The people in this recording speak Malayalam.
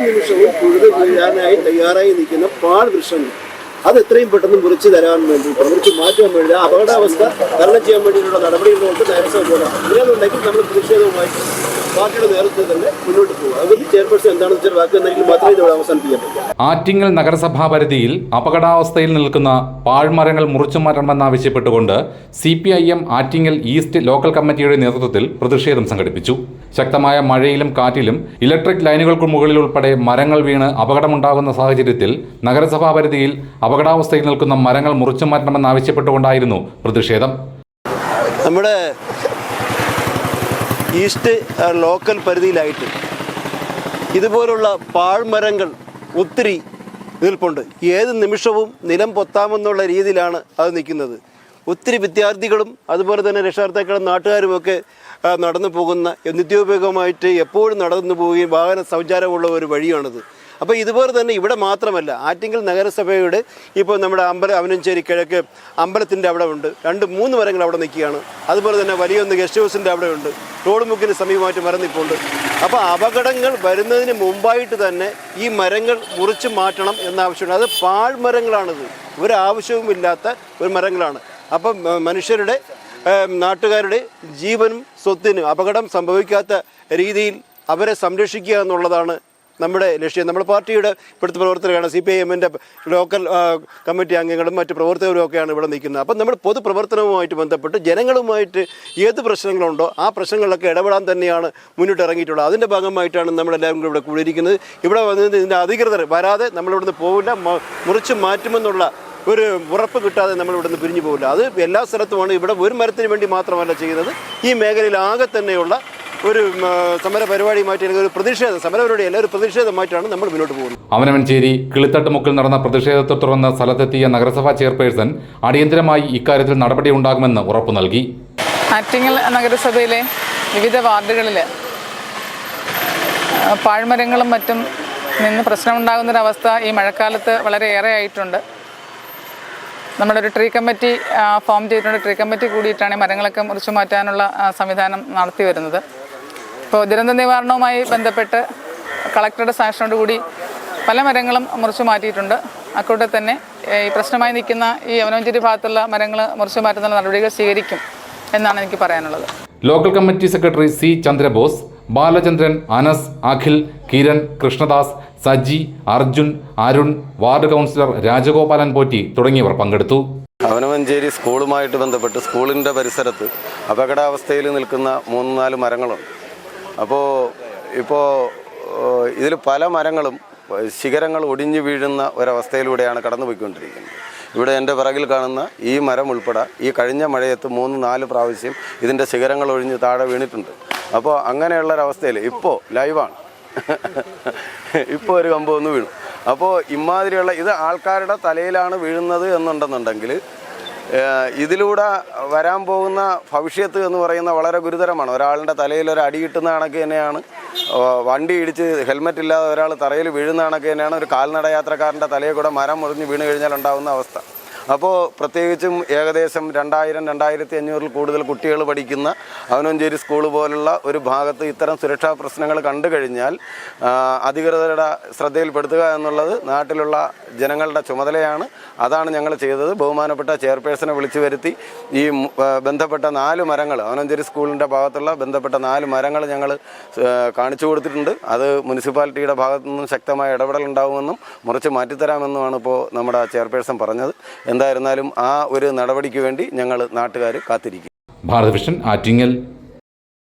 നിമിഷവും പുഴുത് വീഴാനായി തയ്യാറായി നിൽക്കുന്ന പാഴ്വൃക്ഷങ്ങൾ അത് എത്രയും പെട്ടെന്ന് മുറിച്ച് തരാൻ വേണ്ടിയിട്ട് മുറിച്ച് മാറ്റാൻ വേണ്ടി അപകടാവസ്ഥ തരണം ചെയ്യാൻ വേണ്ടിയിട്ടുള്ള നടപടികളുണ്ട് നഗരസഭ പോലെ അങ്ങനെയാണെന്നുണ്ടെങ്കിൽ നമ്മൾ പ്രതിഷേധവുമായിട്ട് പാർട്ടിയുടെ നേതൃത്വത്തിൽ തന്നെ മുന്നോട്ട് പോകും. അതുകൊണ്ട് ചെയർപേഴ്സൺ എന്താണെന്ന് വെച്ചാൽ വാക്ക് എന്തെങ്കിലും മാത്രമേ ഇത് അവസാനിപ്പിക്കാൻ പറ്റൂ. ആറ്റിങ്ങൽ നഗരസഭാ പരിധിയിൽ അപകടാവസ്ഥയിൽ നിൽക്കുന്ന പാഴ്മരങ്ങൾ മുറിച്ചു മാറ്റണമെന്നാവശ്യപ്പെട്ടുകൊണ്ട് CPIM ആറ്റിങ്ങൽ ഈസ്റ്റ് ലോക്കൽ കമ്മിറ്റിയുടെ നേതൃത്വത്തിൽ പ്രതിഷേധം സംഘടിപ്പിച്ചു. ശക്തമായ മഴയിലും കാറ്റിലും ഇലക്ട്രിക് ലൈനുകൾക്ക് മുകളിൽ ഉൾപ്പെടെ മരങ്ങൾ വീണ് അപകടമുണ്ടാകുന്ന സാഹചര്യത്തിൽ നഗരസഭാ പരിധിയിൽ അപകടാവസ്ഥയിൽ നിൽക്കുന്ന മരങ്ങൾ മുറിച്ചു മാറ്റണമെന്നാവശ്യപ്പെട്ടുകൊണ്ടായിരുന്നു പ്രതിഷേധം. നമ്മുടെ ഈസ്റ്റ് ലോക്കൽ പരിധിയിലായിട്ട് ഇതുപോലുള്ള പാഴ്മരങ്ങൾ ഒത്തിരി നിൽപ്പുണ്ട്. ഏത് നിമിഷവും നിലം പൊത്താമെന്നുള്ള രീതിയിലാണ് അത് നിൽക്കുന്നത്. ഒത്തിരി വിദ്യാർത്ഥികളും അതുപോലെ തന്നെ രക്ഷകർത്താക്കളും നാട്ടുകാരുമൊക്കെ നടന്നു പോകുന്ന നിത്യോപയോഗമായിട്ട് എപ്പോഴും നടന്നു പോവുകയും വാഹന സഞ്ചാരമുള്ള ഒരു വഴിയാണിത്. അപ്പോൾ ഇതുപോലെ തന്നെ ഇവിടെ മാത്രമല്ല, ആറ്റിങ്ങൽ നഗരസഭയുടെ ഇപ്പോൾ നമ്മുടെ അവനഞ്ചേരി കിഴക്ക് അമ്പലത്തിൻ്റെ അവിടെ ഉണ്ട് 2-3 മരങ്ങൾ അവിടെ നിൽക്കുകയാണ്. അതുപോലെ തന്നെ വലിയൊന്ന് ഗസ്റ്റ് ഹൗസിൻ്റെ അവിടെ ഉണ്ട്. റോഡ് മുക്കിന് സമീപമായിട്ട് മരം നിൽപ്പുണ്ട്. അപ്പോൾ അപകടങ്ങൾ വരുന്നതിന് മുമ്പായിട്ട് തന്നെ ഈ മരങ്ങൾ മുറിച്ച് മാറ്റണം എന്നാവശ്യമുണ്ട്. അത് പാഴ്മരങ്ങളാണിത്, ഒരാവശ്യവുമില്ലാത്ത ഒരു മരങ്ങളാണ്. അപ്പം മനുഷ്യരുടെ നാട്ടുകാരുടെ ജീവനും സ്വത്തിനും അപകടം സംഭവിക്കാത്ത രീതിയിൽ അവരെ സംരക്ഷിക്കുക എന്നുള്ളതാണ് നമ്മുടെ ലക്ഷ്യം. നമ്മുടെ പാർട്ടിയുടെ ഇപ്പോഴത്തെ പ്രവർത്തകരാണ് CPIM-ൻ്റെ ലോക്കൽ കമ്മിറ്റി അംഗങ്ങളും മറ്റ് പ്രവർത്തകരും ഒക്കെയാണ് ഇവിടെ നിൽക്കുന്നത്. അപ്പം നമ്മൾ പൊതുപ്രവർത്തനവുമായിട്ട് ബന്ധപ്പെട്ട് ജനങ്ങളുമായിട്ട് ഏത് പ്രശ്നങ്ങളുണ്ടോ ആ പ്രശ്നങ്ങളിലൊക്കെ ഇടപെടാൻ തന്നെയാണ് മുന്നോട്ട് ഇറങ്ങിയിട്ടുള്ളത്. അതിൻ്റെ ഭാഗമായിട്ടാണ് നമ്മളെല്ലാവരും ഇവിടെ കൂടിയിരിക്കുന്നത്. ഇവിടെ വന്നത് ഇതിൻ്റെ അധികൃതർ വരാതെ നമ്മളിവിടുന്ന് പോവില്ല, മുറിച്ച് മാറ്റുമെന്നുള്ള ഒരു ഉറപ്പ് കിട്ടാതെ നമ്മൾ ഇവിടുന്ന് പിരിഞ്ഞു പോകില്ല. അത് എല്ലാ സ്ഥലത്തുമാണ്. ഇവിടെ ഒരു മരത്തിന് വേണ്ടി മാത്രമല്ല ചെയ്യുന്നത്, ഈ മേഖലയിൽ ആകെ തന്നെയുള്ള ഒരു സമര പരിപാടിയുമായിട്ട് അല്ലെങ്കിൽ ഒരു പ്രതിഷേധം, സമരപരിപാടി അല്ല, ഒരു പ്രതിഷേധമായിട്ടാണ് നമ്മൾ മുന്നോട്ട് പോകുന്നത്. അവനവഞ്ചേരി കിളിത്തട്ടുമുക്കിൽ നടന്ന പ്രതിഷേധത്തെ തുടർന്ന് സ്ഥലത്തെത്തിയ നഗരസഭാ ചെയർപേഴ്സൺ അടിയന്തരമായി ഇക്കാര്യത്തിൽ നടപടി ഉണ്ടാകുമെന്ന് ഉറപ്പു നൽകി. ആറ്റിങ്ങൽ നഗരസഭയിലെ വിവിധ വാർഡുകളിൽ പാഴ്മരങ്ങളും മറ്റും നിന്ന് പ്രശ്നമുണ്ടാകുന്നൊരവസ്ഥ ഈ മഴക്കാലത്ത് വളരെയേറെ ആയിട്ടുണ്ട്. നമ്മുടെ ഒരു ട്രീ കമ്മിറ്റി ഫോം ചെയ്തിട്ടുണ്ട്. ട്രീ കമ്മിറ്റി കൂടിയിട്ടാണ് മരങ്ങളൊക്കെ മുറിച്ചു മാറ്റാനുള്ള സംവിധാനം നടത്തി വരുന്നത്. ഇപ്പോൾ ദുരന്ത നിവാരണവുമായി ബന്ധപ്പെട്ട് കളക്ടറുടെ സാക്ഷനോടുകൂടി പല മരങ്ങളും മുറിച്ചു മാറ്റിയിട്ടുണ്ട്. അക്കൂടെ തന്നെ ഈ പ്രശ്നമായി നിൽക്കുന്ന ഈ അവനവഞ്ചേരി ഭാഗത്തുള്ള മരങ്ങൾ മുറിച്ചു മാറ്റുന്ന നടപടികൾ സ്വീകരിക്കും എന്നാണ് എനിക്ക് പറയാനുള്ളത്. Local committee secretary C. Chandrabose, Balachandran, Anas, Akhil, Kiran, Krishnadas, Saji, Arjun, Arun, ward councillor Rajagopalan Potti തുടങ്ങിയവർ പങ്കെടുത്തു. അവനവഞ്ചേരി സ്കൂളുമായിട്ട് ബന്ധപ്പെട്ട് സ്കൂളിൻ്റെ പരിസരത്ത് അപകടാവസ്ഥയിൽ നിൽക്കുന്ന 3-4 മരങ്ങളുണ്ട്. ഇപ്പോൾ ഇതിൽ പല മരങ്ങളും ശിഖരങ്ങൾ ഒടിഞ്ഞു വീഴുന്ന ഒരവസ്ഥയിലൂടെയാണ് കടന്നു പോയിക്കൊണ്ടിരിക്കുന്നത്. ഇവിടെ എൻ്റെ പിറകിൽ കാണുന്ന ഈ മരം ഉൾപ്പെടെ ഈ കഴിഞ്ഞ മഴയത്ത് 3-4 പ്രാവശ്യം ഇതിൻ്റെ ശിഖരങ്ങൾ ഒഴിഞ്ഞ് താഴെ വീണിട്ടുണ്ട്. അപ്പോൾ അങ്ങനെയുള്ളൊരവസ്ഥയിൽ ഇപ്പോൾ ലൈവാണ്, ഇപ്പോൾ ഒരു കമ്പ് ഒന്ന് വീണു. അപ്പോൾ ഇമാതിരിയുള്ള ഇത് ആൾക്കാരുടെ തലയിലാണ് വീഴുന്നത് എന്നുണ്ടെന്നുണ്ടെങ്കിൽ ഇതിലൂടെ വരാൻ പോകുന്ന ഭവിഷ്യത്ത് എന്ന് പറയുന്ന വളരെ ഗുരുതരമാണ്. ഒരാളുടെ തലയിൽ ഒരു അടി കിട്ടുന്ന കണക്ക് തന്നെയാണ്, വണ്ടി ഇടിച്ച് ഹെൽമെറ്റ് ഇല്ലാതെ ഒരാൾ തറയിൽ വീഴുന്ന കണക്ക് തന്നെയാണ് ഒരു കാൽനട യാത്രക്കാരൻ്റെ തലയിൽ കൂടെ മരം മുറിഞ്ഞ് വീണ് കഴിഞ്ഞാൽ ഉണ്ടാകുന്ന അവസ്ഥ. അപ്പോൾ പ്രത്യേകിച്ചും ഏകദേശം 2000-2500 കൂടുതൽ കുട്ടികൾ പഠിക്കുന്ന അവനവഞ്ചേരി സ്കൂൾ പോലുള്ള ഒരു ഭാഗത്ത് ഇത്തരം സുരക്ഷാ പ്രശ്നങ്ങൾ കണ്ടു കഴിഞ്ഞാൽ അധികൃതരുടെ ശ്രദ്ധയിൽപ്പെടുത്തുക എന്നുള്ളത് നാട്ടിലുള്ള ജനങ്ങളുടെ ചുമതലയാണ്. അതാണ് ഞങ്ങൾ ചെയ്തത്. ബഹുമാനപ്പെട്ട ചെയർപേഴ്സണെ വിളിച്ചു വരുത്തി ഈ ബന്ധപ്പെട്ട 4 മരങ്ങൾ, അവനവഞ്ചേരി സ്കൂളിൻ്റെ ഭാഗത്തുള്ള ബന്ധപ്പെട്ട 4 മരങ്ങൾ ഞങ്ങൾ കാണിച്ചു കൊടുത്തിട്ടുണ്ട്. അത് മുനിസിപ്പാലിറ്റിയുടെ ഭാഗത്തു നിന്നും ശക്തമായ ഇടപെടൽ ഉണ്ടാകുമെന്നും മുറിച്ച് മാറ്റിത്തരാമെന്നുമാണ് ഇപ്പോൾ നമ്മുടെ ചെയർപേഴ്സൺ പറഞ്ഞത്. എന്തായിരുന്നാലും ആ ഒരു നടപടിക്ക് വേണ്ടി ഞങ്ങൾ നാട്ടുകാർ കാത്തിരിക്കും. ഭാരത് വിഷൻ, ആറ്റിങ്ങൽ.